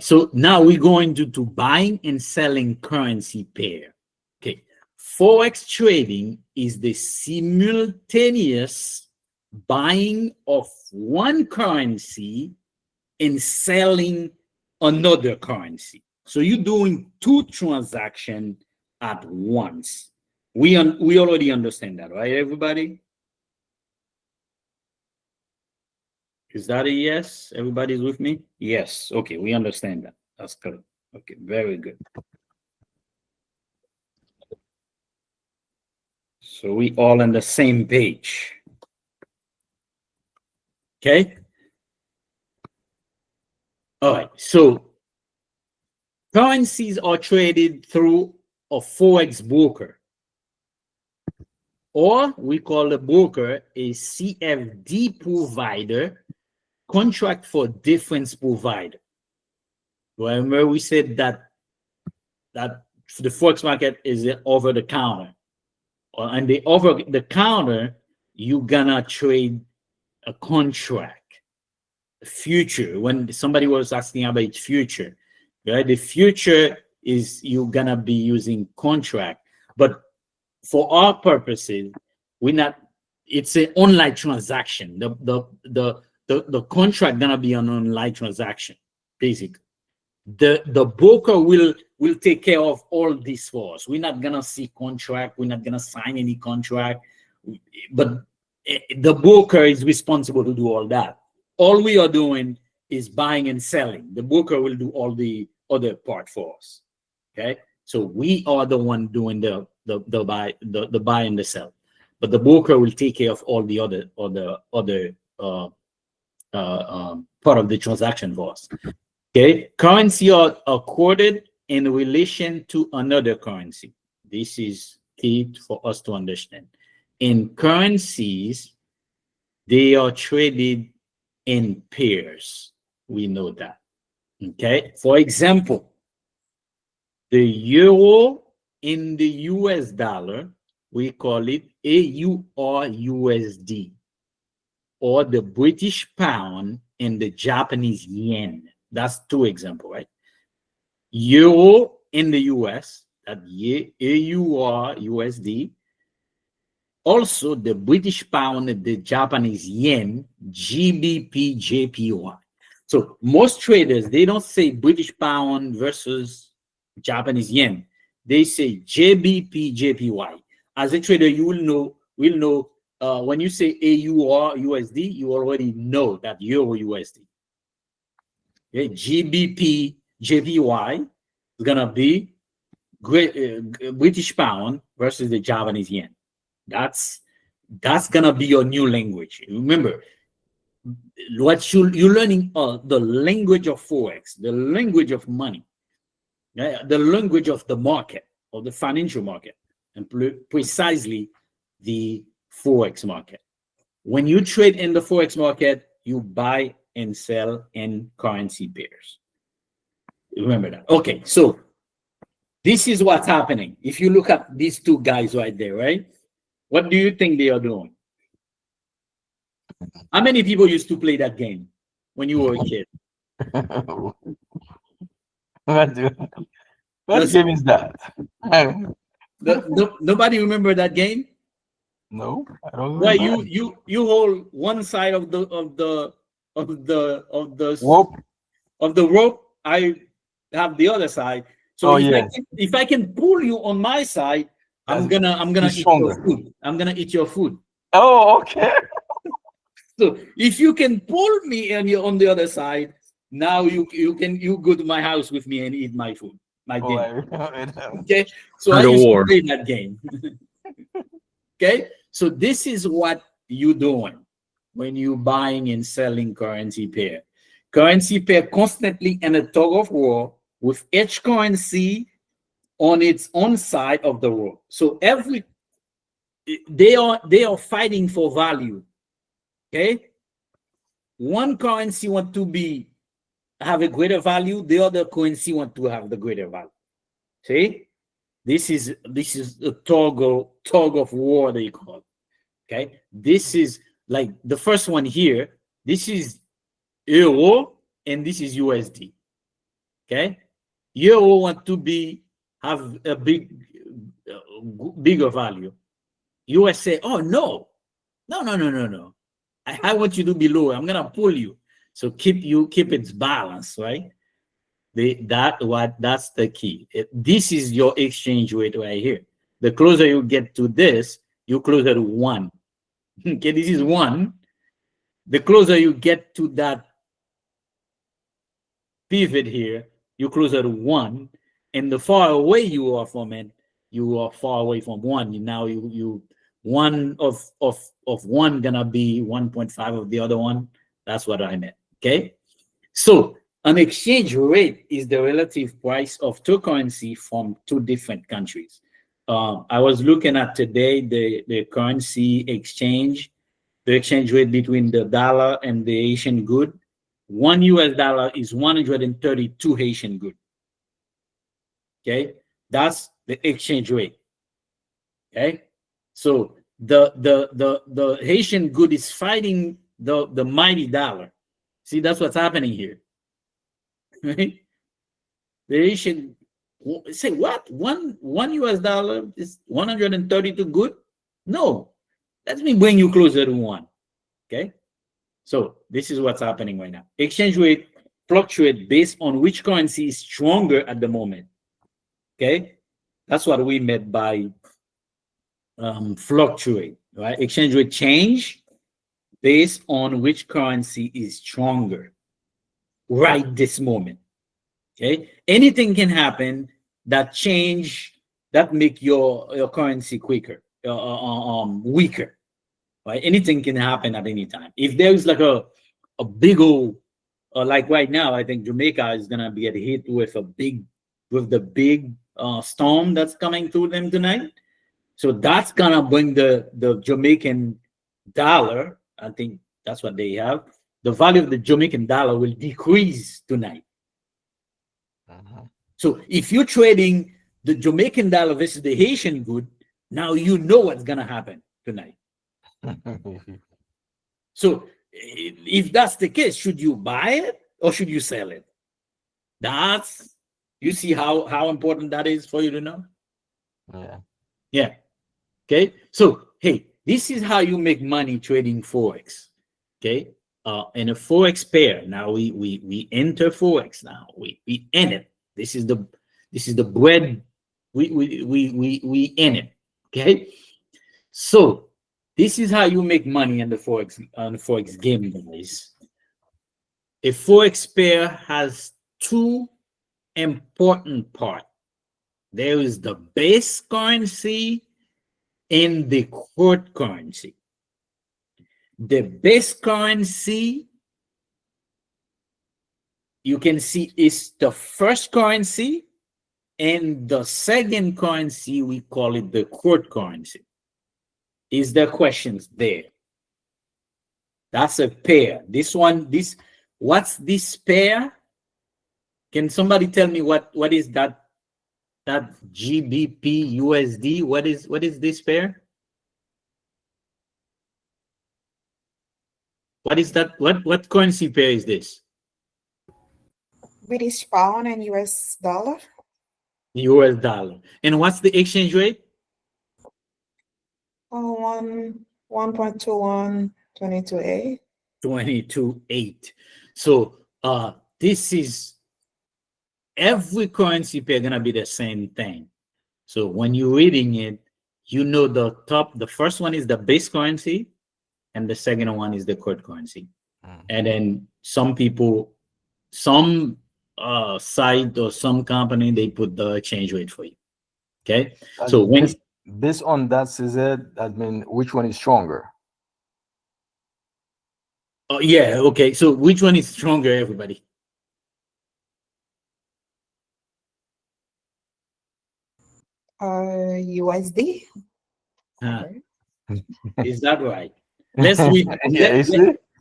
right, so now we're going to buying and selling currency pair. Okay, Forex trading is the simultaneous buying of one currency and selling another currency. So you're doing two transactions at once. We already understand that, right, everybody? Is that a yes? Everybody's with me? Yes. Okay, we understand that. That's good. Okay, very good. So we all on the same page. Okay. All right. So currencies are traded through a Forex broker, or we call the broker a CFD provider, contract for difference provider. Remember we said that the Forex market is over the counter, and the over the counter you're gonna trade a contract, a future. When somebody was asking about future, right? The future is you're gonna be using contract, but for our purposes, we're not. It's an online transaction. The contract gonna be an online transaction, basically. The broker will take care of all this for us. We're not gonna see contract. We're not gonna sign any contract, but the broker is responsible to do all that. All we are doing is buying and selling. The broker will do all the other part for us. Okay, so we are the one doing the buy and the sell, but the broker will take care of all the other part of the transaction for us. Okay, currency are quoted in relation to another currency. This is key for us to understand. In currencies, they are traded in pairs. We know that. Okay, for example, the euro in the US dollar, we call it AURUSD, or the British pound in the Japanese yen. That's two examples, right? Euro in the US, that AURUSD. Also, the British pound and the Japanese yen, GBP/JPY. So most traders, they don't say British pound versus Japanese yen. They say GBP/JPY. As a trader, you will know when you say AURUSD, you already know that Euro USD. Okay, GBP/JPY is gonna be British pound versus the Japanese yen. That's gonna be your new language. Remember, what you're learning the language of Forex, the language of money, the language of the market, of the financial market, and precisely the Forex market. When you trade in the Forex market, you buy and sell in currency pairs. Remember that. Okay, so this is what's happening. If you look at these two guys right there, right? What do you think they are doing? How many people used to play that game when you were a kid? What game is that? Nobody remember that game? No, I don't Well, remember. you hold one side of the Whoop. rope. I have the other side. So Oh yes, if I can pull you on my side, I'm gonna he's eat your stronger. food. I'm gonna eat your food. Oh, okay. So if you can pull me and you're on the other side, now you go to my house with me and eat my food, my Oh, I dinner. remember that. Okay, so I The used to war. play that game. Okay, so this is what you're doing when you're buying and selling currency pair. Currency pair constantly in a tug of war with each currency on its own side of the road. So they are fighting for value. Okay, one currency want to have a greater value, the other currency want to have the greater value. See, this is a tug of war, they call it. Okay, this is like the first one here. This is euro and this is USD. Okay, euro want to have a bigger value. US say, oh no, no. I want you to be lower. I'm gonna pull you. So keep its balance, right? That's the key. This is your exchange rate right here. The closer you get to this, you closer to 1. Okay, this is 1. The closer you get to that pivot here, you closer to 1. And the far away you are from it, you are far away from 1. Now you one of 1 gonna be 1.5 of the other one. That's what I meant. Okay, so an exchange rate is the relative price of two currency from two different countries. I was looking at today the currency exchange, the exchange rate between the dollar and the Haitian good. 1 US dollar is 132 Haitian good. Okay, that's the exchange rate. Okay, so the Haitian good is fighting the mighty dollar. See, that's what's happening here. Right? The Haitian say what? One US dollar is 132 good? No, let me bring you closer to 1. Okay, so this is what's happening right now. Exchange rate fluctuate based on which currency is stronger at the moment. Okay, that's what we meant by fluctuate, right? Exchange rate change based on which currency is stronger right this moment. Okay, anything can happen that make your currency quicker, weaker. Right, anything can happen at any time. If there's like a big old, like right now, I think Jamaica is gonna get hit with the big storm that's coming through them tonight. So that's gonna bring the Jamaican dollar. I think that's what they have. The value of the Jamaican dollar will decrease tonight. So if you're trading the Jamaican dollar versus the Haitian good, now you know what's gonna happen tonight. So if that's the case, should you buy it or should you sell it? You see how important that is for you to know? Yeah. Okay. So hey, this is how you make money trading Forex. Okay. In a Forex pair. Now we enter Forex now. We end it. This is the bread. We end it. Okay. So this is how you make money in the Forex game, guys. A Forex pair has two important parts. There is the base currency and the core currency. The base currency, you can see, is the first currency, and the second currency, we call it the core currency. Is there questions there? That's a pair. What's this pair? Can somebody tell me what is that GBP USD? What is this pair? What is that? What currency pair is this? British pound and US dollar. US dollar. And what's the exchange rate? 1.21 22.8. 22.8. So this is every currency pair gonna be the same thing. So when you're reading it, you know the first one is the base currency, and the second one is the core currency. And then some site or some company, they put the exchange rate for you. Okay, so when based on that, said that mean which one is stronger? Oh yeah, okay. So which one is stronger, everybody? USD. Is that right? Let's read.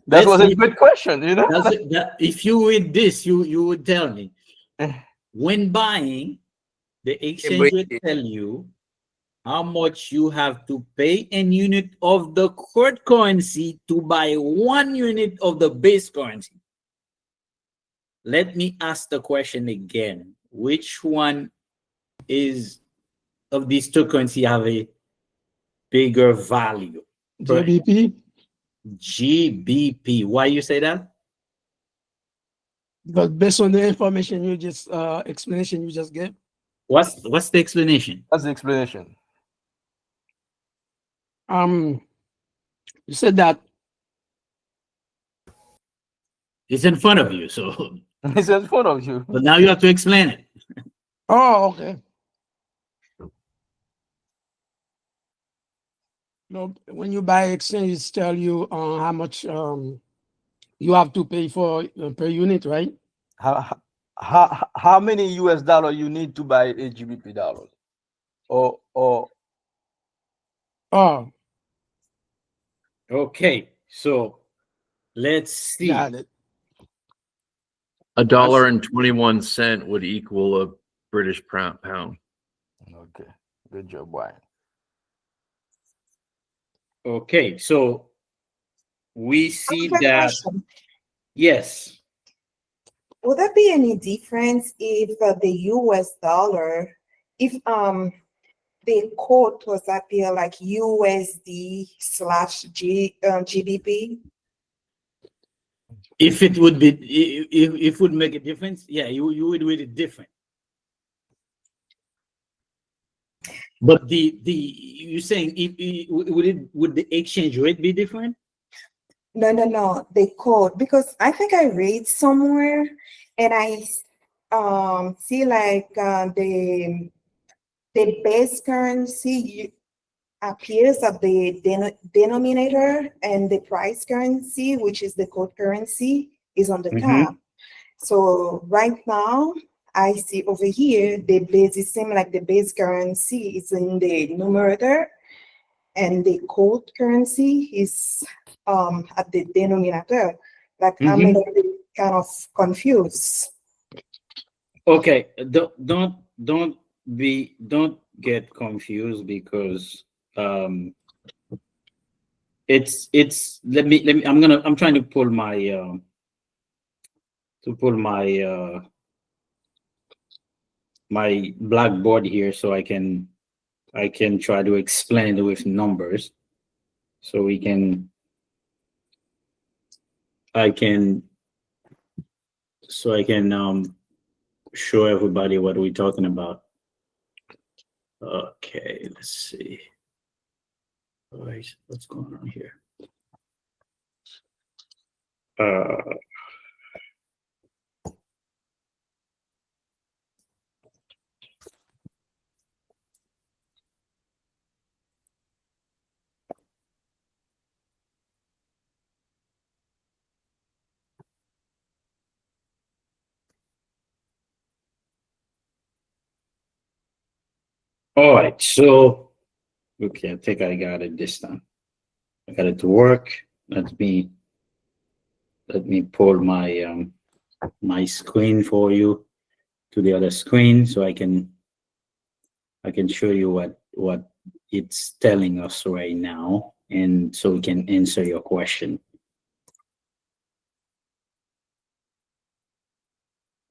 That was a good question. You know, if you read this, you would tell me. When buying, the exchange rate tell you how much you have to pay in unit of the core currency to buy 1 unit of the base currency. let me ask the question again. Which one is of these two currency have a bigger value? JBP, GBP. Why you say that? but based on the information you just explanation you just gave. What's the explanation? That's the explanation. You said that It's in front of you, so It's in front of you. but now you have to explain it. oh okay. No, when you buy exchange, it tell you how much you have to pay for per unit, right? How many US dollar you need to buy a GBP dollars? Or Oh, Okay, so let's see. got it. $1.21 would equal a British pound. okay, good job, Brian. Okay, so we see Quick that question. yes. Would there be any difference if the US dollar, if the quote was appear like USD/G GBP? If it would be if it would make a difference, yeah, you would read it different. But the you're saying if would the exchange rate be different? No, the quote, because I think I read somewhere and I see like the base currency appears at the denominator, and the price currency, which is the quote currency, is on the Mhm. top. So right now, I see over here the base, it seems like the base currency is in the numerator, and the quote currency is at the denominator. Like I'm a little bit kind of confused. Okay, don't get confused because it's let me I'm trying to pull my my blackboard here so I can try to explain it with numbers so we can I can show everybody what we're talking about. Okay, let's see. All right, what's going on here? All right, so okay, I think I got it this time. I got it to work. Let me pull my my screen for you to the other screen so I can show you what it's telling us right now, and so we can answer your question.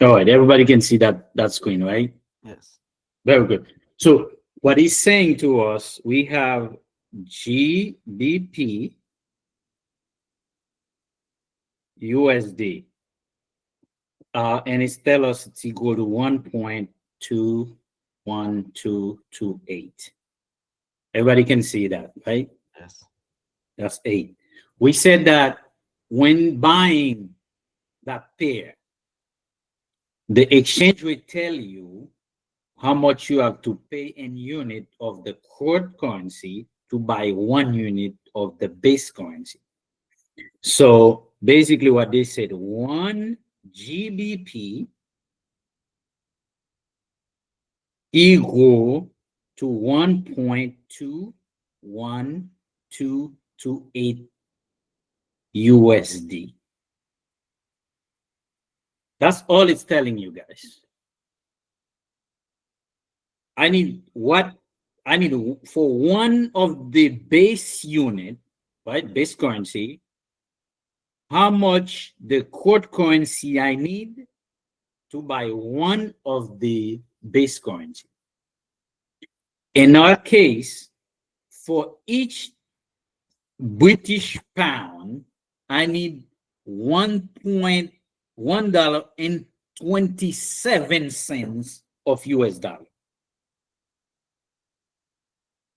All right, everybody can see that screen, right? Yes. Very good. So what he's saying to us, we have GBP USD, and it's tell us it's equal to 1.21228. Everybody can see that, right? Yes. That's 8. We said that when buying that pair, the exchange will tell you how much you have to pay in unit of the quote currency to buy 1 unit of the base currency. So basically what they said, 1 GBP equal to 1.21228 USD. That's all it's telling you guys. I need for one of the base unit, right? Base currency, how much the quote currency I need to buy one of the base currency. In our case, for each British pound, I need $1.27 of US dollar.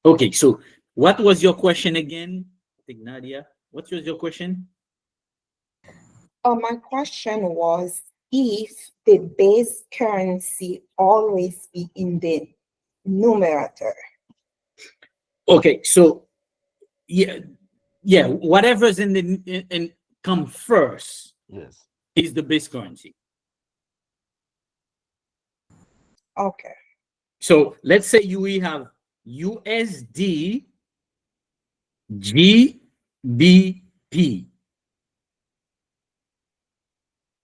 Okay, so what was your question again? I think Nadia, what was your question? My question was if the base currency always be in the numerator. Okay, so yeah, whatever's in the in come first Yes. is the base currency. Okay. So let's say we have USD GBP.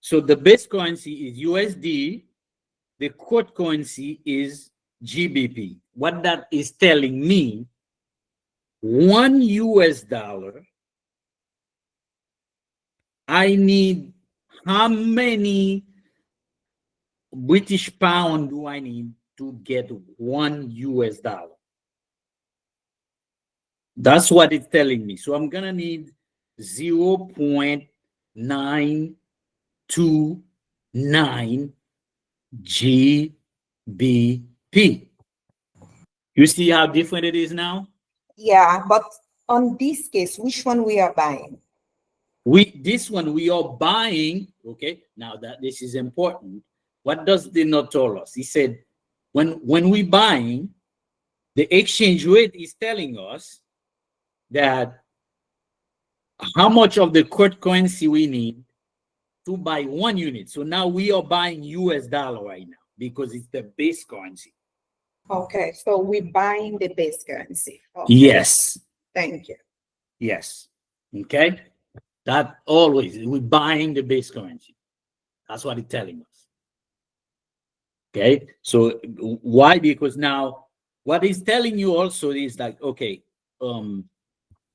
So the base currency is USD, the quote currency is GBP. What that is telling me, $1 US, I need how many British pound do I need to get $1 US? That's what it's telling me. So I'm gonna need 0.929 GBP. You see how different it is now? Yeah, but on this case, which one we are buying? This one we are buying. Okay, now that this is important. What does the note tell us? He said, when we buying, the exchange rate is telling us that how much of the quote currency we need to buy 1 unit. So now we are buying US dollar right now because it's the base currency. Okay, so we're buying the base currency. Okay. Yes. Thank you. Yes. Okay. That always we're buying the base currency. That's what it's telling us. Okay. So why? Because now what it's telling you also is like, okay,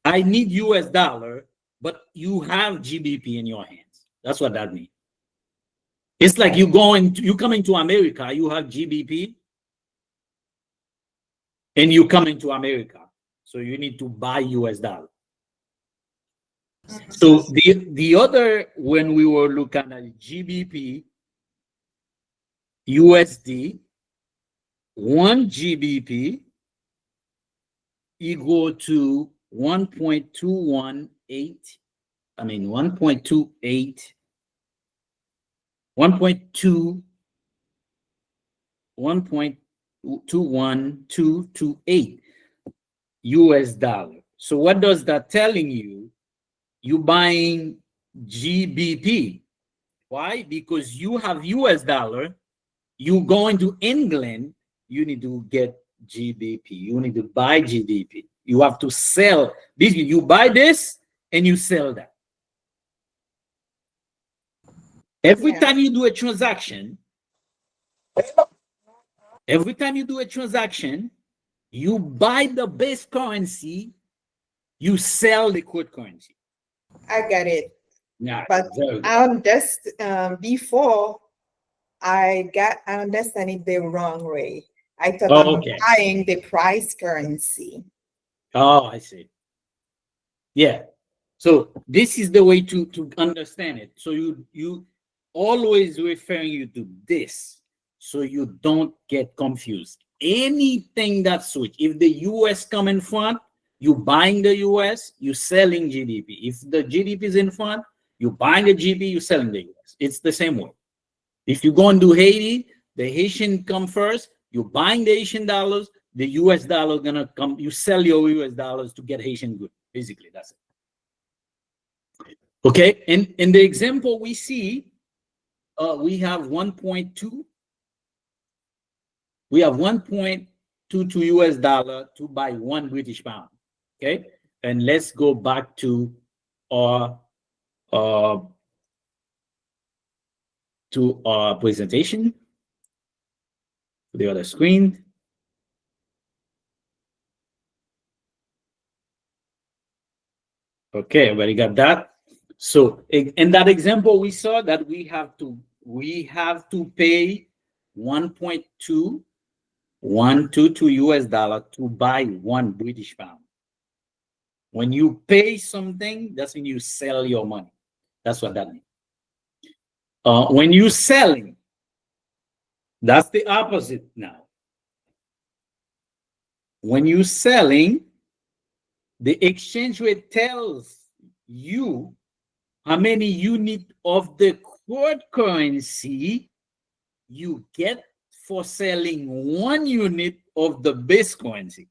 I need US dollar, but you have GBP in your hands. That's what that means. It's like you coming to America, you have GBP, and you coming to America, so you need to buy US dollar. So the other, when we were looking at GBP, USD, 1 GBP equal to 1.218. I mean 1.28. 1.21228 US dollar. So what does that telling you? You buying GBP. Why? Because you have US dollar. You going to England, you need to get GBP. You need to buy GBP. You have to sell this. You buy this and you sell that. Every time you do a transaction, you buy the base currency, you sell the quote currency. I get it. Yeah, But just before I understand it the wrong way. I thought I'm buying the price currency. Oh, I see. Yeah. So this is the way to understand it. So you always referring you to this, so you don't get confused. Anything that switch, if the US come in front, you buying the US, you selling GDP. If the GDP is in front, you buying the GDP, you selling the US. It's the same way. If you go and do Haiti, the Haitian come first, you buying the Haitian dollars, the US dollar gonna come, you sell your US dollars to get Haitian good. Basically, that's it. Okay, and in the example we see, we have 1.2. We have 1.22 US dollar to buy 1 British pound. Okay, and let's go back to our presentation, the other screen. Okay, everybody got that? So in that example, we saw that we have to we have to pay 1.2122 US dollar to buy 1 British pound. When you pay something, that's when you sell your money. That's what that means. When you selling, that's the opposite now. When you selling, the exchange rate tells you how many units of the core currency you get for selling 1 unit of the base currency.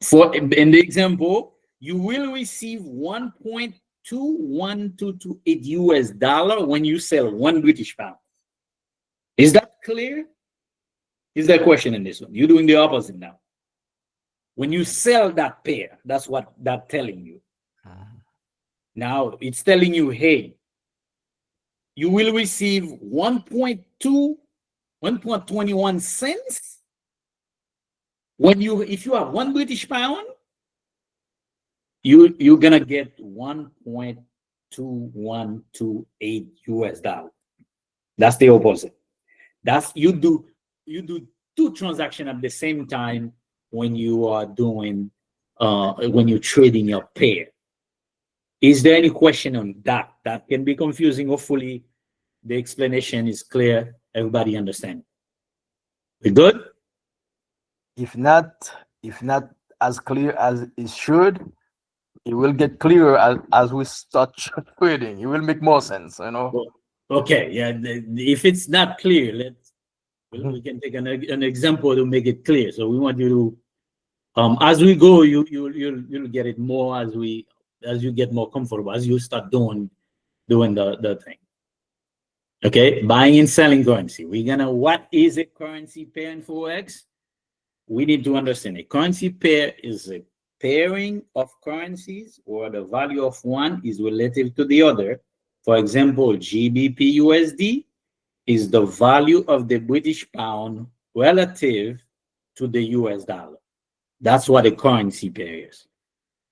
For in the example, you will receive 1.21228 US dollar when you sell 1 British pound. Is that clear? Is there a question in this one? You're doing the opposite now. When you sell that pair, that's what that's telling you. Now it's telling you, hey, you will receive 1.21 cents when if you have 1 British pound, you're gonna get 1.2128 US dollar. That's the opposite. That's you do 2 transactions at the same time when you are doing when you're trading your pair. Is there any question on that? That can be confusing. Hopefully the explanation is clear. Everybody understand. We good? If not as clear as it should, it will get clearer as we start trading. It will make more sense, you know. Well, okay, yeah. If it's not clear, we can take an example to make it clear. So we want you to, as we go, you'll get it more as you get more comfortable, as you start doing the thing. Okay, buying and selling currency. What is a currency pair in Forex? We need to understand a currency pair is a pairing of currencies where the value of one is relative to the other. For example, GBP USD is the value of the British pound relative to the US dollar. That's what a currency pair is.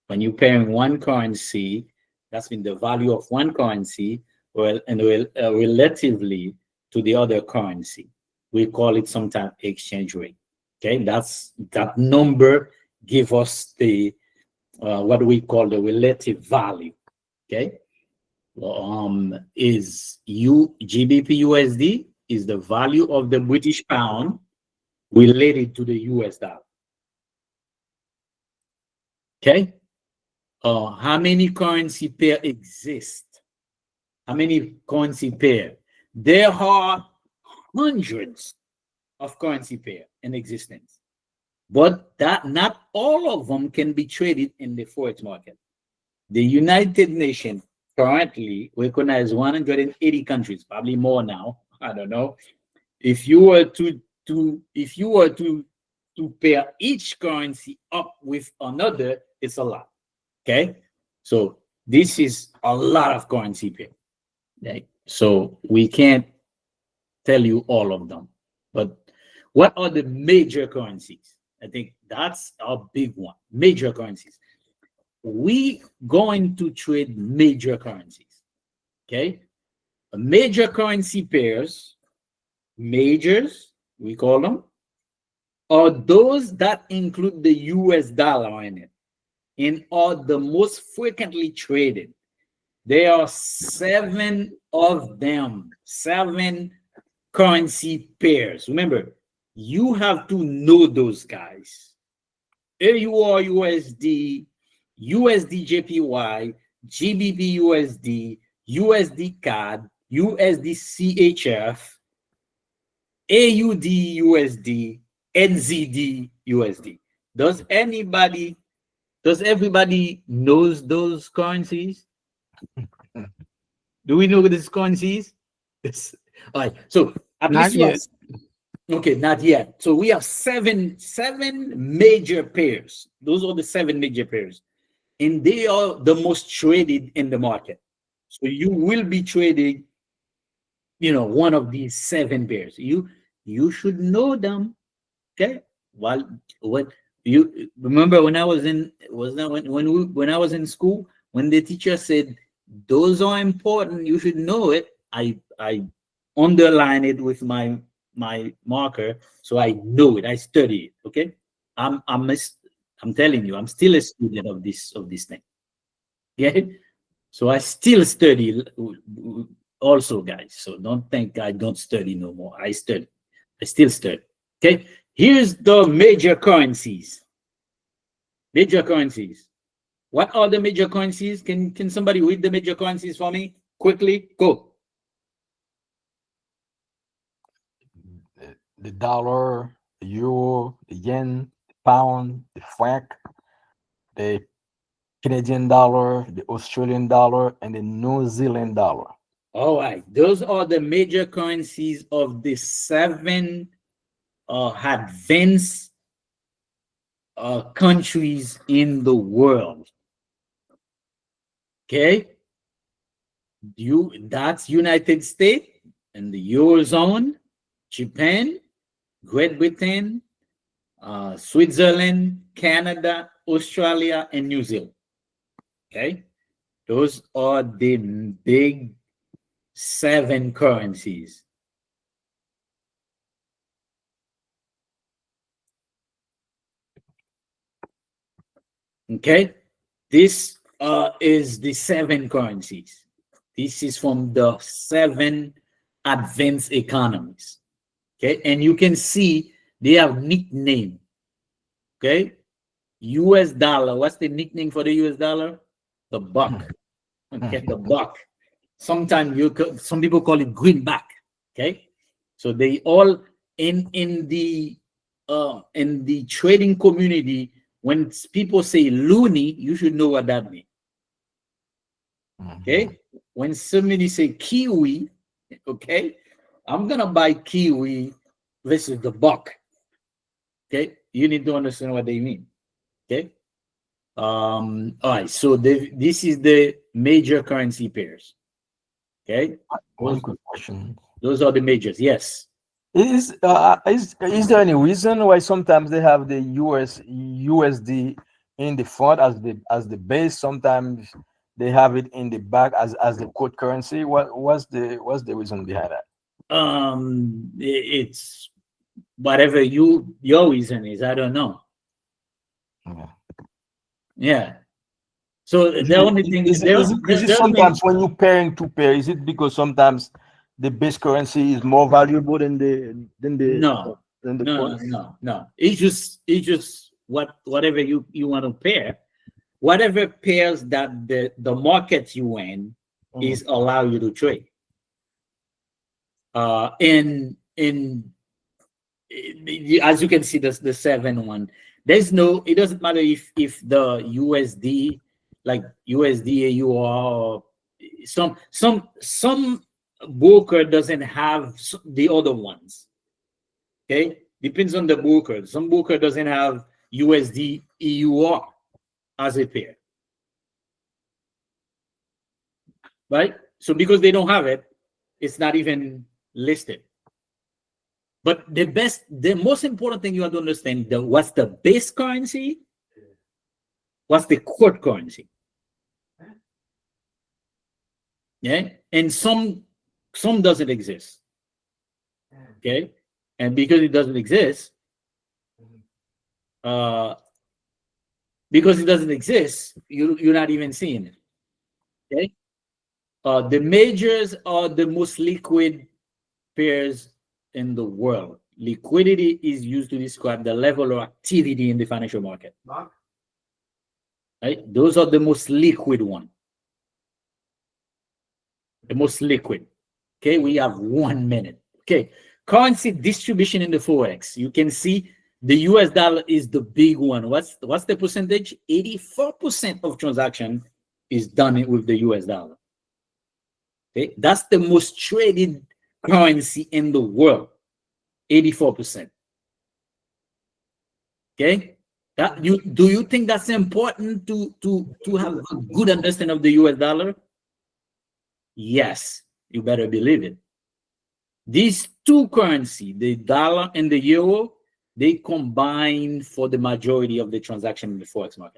When you're pairing one currency, that's when the value of one currency relatively to the other currency. We call it sometimes exchange rate. Okay, that number give us the what we call the relative value. Okay, GBP USD is the value of the British pound related to the US dollar. Okay, how many currency pair exist? How many currency pair? There are hundreds of currency pair in existence, but not all of them can be traded in the Forex market. The United Nations currently recognize 180 countries, probably more now. I don't know. If you were to pair each currency up with another, it's a lot. Okay, so this is a lot of currency pair. Okay? So we can't tell you all of them, but what are the major currencies? I think that's a big one. Major currencies. We going to trade major currencies. Okay, major currency pairs, majors we call them, are those that include the US dollar in it and are the most frequently traded. There are 7 of them, 7 currency pairs. Remember, you have to know those guys. AUR USD, USD JPY, GBP USD, USD CAD, USD CHF, AUD USD, NZD USD. Does everybody knows those currencies? Do we know these currencies? Yes. All right. So at Not least yet. okay, not yet. So we have seven major pairs. Those are the 7 major pairs, and they are the most traded in the market. So you will be trading, one of these 7 pairs. You should know them. Okay. Well, what you remember when I was in when I was in school, when the teacher said those are important, you should know it. I underline it with my marker, so I know it. I study it. Okay, I'm telling you, I'm still a student of this thing. Yeah, so I still study also, guys. So don't think I don't study no more. I study. I still study. Okay, here's the major currencies. Major currencies. What are the major currencies? Can somebody read the major currencies for me quickly? Go. The dollar, the euro, the yen, the pound, the franc, the Canadian dollar, the Australian dollar, and the New Zealand dollar. All right, those are the major currencies of the 7 advanced countries in the world. Okay, that's United States and the Eurozone, Japan, Great Britain, Switzerland, Canada, Australia, and New Zealand. Okay, those are the big 7 currencies. Okay, this is the 7 currencies. This is from the 7 advanced economies. Okay, and you can see they have nickname. Okay, US dollar. What's the nickname for the US dollar? The buck. Okay, the buck. Sometimes some people call it greenback. Okay, so they all in the trading community, when people say loony, you should know what that means. Okay, when somebody say kiwi, okay, I'm gonna buy kiwi versus the buck. Okay, you need to understand what they mean. Okay, all right, so this is the major currency pairs. Okay, One quick question. those are the majors. Yes. Is there any reason why sometimes they have the USD in the front as the base? Sometimes they have it in the back as the quote currency. What's the reason behind that? It's whatever your reason is. I don't know. Okay. Yeah. So the only thing is it sometimes when you're pairing two pairs, is it because sometimes the base currency is more valuable than the no. quote? No. It's just whatever you want to pair, whatever pairs that the market you in is allow you to trade. In as you can see, the 7 one, there's no, it doesn't matter if the USD, like USD AUR, or some broker doesn't have the other ones. Okay, depends on the broker. Some broker doesn't have USD EUR as a pair, right? So because they don't have it, it's not even listed. But the most important thing you have to understand, what's the base currency, what's the quote currency. Yeah, and some doesn't exist. Okay, and because it doesn't exist, you're not even seeing it. Okay, the majors are the most liquid pairs in the world. Liquidity is used to describe the level of activity in the financial market. Right? Those are the most liquid one. The most liquid. Okay, we have 1 minute. Okay, currency distribution in the Forex. You can see the US dollar is the big one. What's the percentage? 84% of transaction is done with the US dollar. Okay, that's the most traded currency in the world. 84%. Okay, do you think that's important to have a good understanding of the US dollar? Yes, you better believe it. These two currencies, the dollar and the euro, they combine for the majority of the transaction in the Forex market.